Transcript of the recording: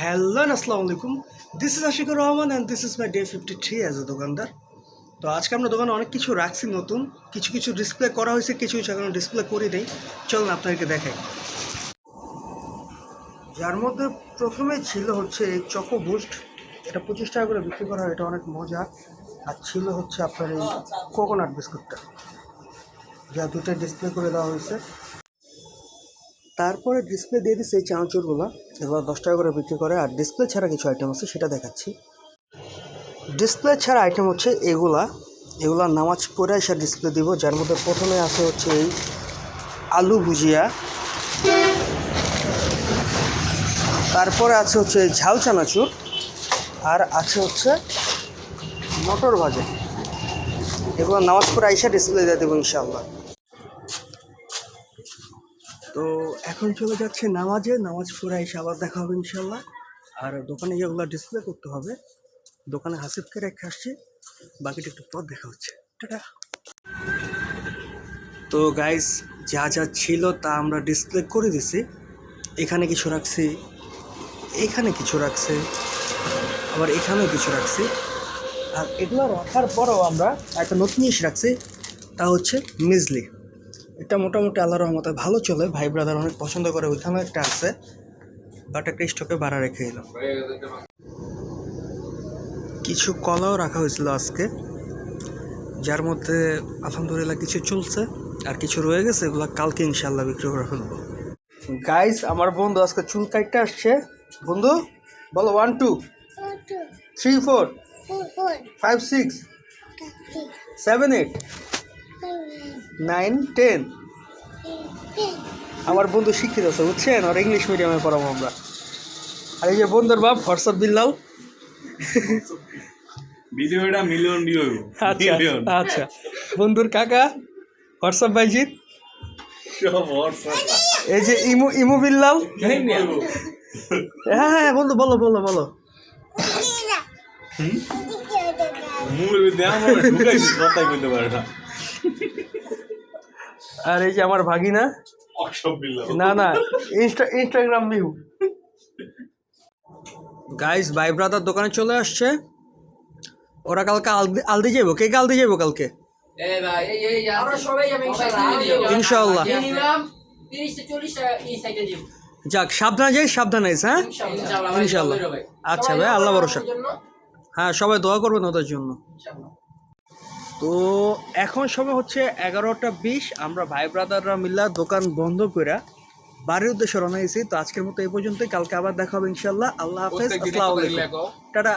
Hello and Assalamu alaikum. This is Ashikur Rahman and this is my day 53 as a দোকানদার। তো আজকে আমরা দোকানে অনেক কিছু রাখছি নতুন, কিছু কিছু ডিসপ্লে করা হয়েছে, কিছু কিছু এখনো ডিসপ্লে করি নেই। চলুন আপনাদেরকে দেখাই। যার মধ্যে প্রথমে ছিল হচ্ছে এই চকো বুস্ট, এটা 25 টাকা করে বিক্রি করা হয়, এটা অনেক মজা। আর ছিল হচ্ছে আপনার এই কোকোনাট বিস্কুটটা, যা দুটো ডিসপ্লে করে দেওয়া হয়েছে। তারপরে ডিসপ্লে দিয়ে দিচ্ছে এই চানাচুরগুলো, এগুলো 10 টাকা করে বিক্রি করে। আর ডিসপ্লে ছাড়া কিছু আইটেম আছে, সেটা দেখাচ্ছি। ডিসপ্লে ছাড়া আইটেম হচ্ছে এগুলা নামাজ পড়ে এসে ডিসপ্লে দিব। যার মধ্যে প্রথমে আছে হচ্ছে এই আলু ভুজিয়া, তারপরে আছে হচ্ছে ঝাল চানাচুর, আর আছে হচ্ছে মটর ভাজা। এগুলো নামাজ পড়ে এসে ডিসপ্লে দিয়ে দেবো ইনশাআল্লাহ। তো এখন চলে যাচ্ছে নামাজ পড়ে এসে আবার দেখা হবে ইনশাল্লাহ। আর দোকানে যেগুলো ডিসপ্লে করতে হবে, দোকানে হাসিবকে রেখে আসছি, বাকিটা একটু পর দেখা হচ্ছে। টাটা। তো গাইস, যা যা ছিল তা আমরা ডিসপ্লে করে দিছি। এখানে কিছু রাখছি, এখানে কিছু রাখছি, আবার এখানেও কিছু রাখছি। আর এগুলো রাখার পরও আমরা একটা নতুন জিনিস রাখছি, তা হচ্ছে মিজলি। এটা মোটামুটি আল্লাহর রহমতে ভালো চলে, ভাই ব্রাদার অনেক পছন্দ করে। ওইখানে একটা আছে, বাট একটা স্টকে ভাড়া রেখে এলাম। কিছু কলাও রাখা হয়েছিল আজকে, যার মধ্যে আলহামদুলিল্লাহ কিছু চলছে, আর কিছু রয়ে গেছে, এগুলো কালকে ইনশাল্লাহ বিক্রি করে ফেলবো। গাইস, আমার বন্ধু আজকে চুল কাটতে আসছে। বন্ধু বলো 1 2 3 4 5 6 7 8 9 10। আমার বন্ধু শিক্ষিত আছে, বুঝছেন, আর ইংলিশ মিডিয়ামে পড়াবো আমরা। আর এই যে বন্ধুর বাপ হোয়াটসঅ্যাপ বিল্লাল, ভিডিওটা মিলিয়ন ভিউ। আচ্ছা আচ্ছা, বন্ধুর কাকা হোয়াটসঅ্যাপ বাইজিৎ, এই যে ইমু বিল্লাল। হ্যাঁ হ্যাঁ বন্ধু, বলো বলো বলো। আর এই যে আমার ভাগিনা, না না ইনস্টাগ্রাম ভিউ। গাইস, ভাই ব্রাদার দোকানে চলে আসছে। ওরা কালকে আলদি যাইব। কে আলদি যাইব কালকে? ইনশাআল্লাহ। যাক, সাবধানে যাই, সাবধানে আইস। হ্যাঁ ইনশাআল্লাহ। আচ্ছা ভাই, আল্লাহ ভরসা। হ্যাঁ, সবাই দোয়া করবেন ওদের জন্য। তো এখন সময় হচ্ছে 11টা 20। আমরা ভাই ব্রাদাররা মিল্লা দোকান বন্ধ করে বাড়ির উদ্দেশ্যে রওনা হয়েছি। তো আজকের মতো এই পর্যন্তই, কালকে আবার দেখা হবে ইনশাআল্লাহ। আল্লাহ হাফেজ, আসসালামু আলাইকুম, টাটা।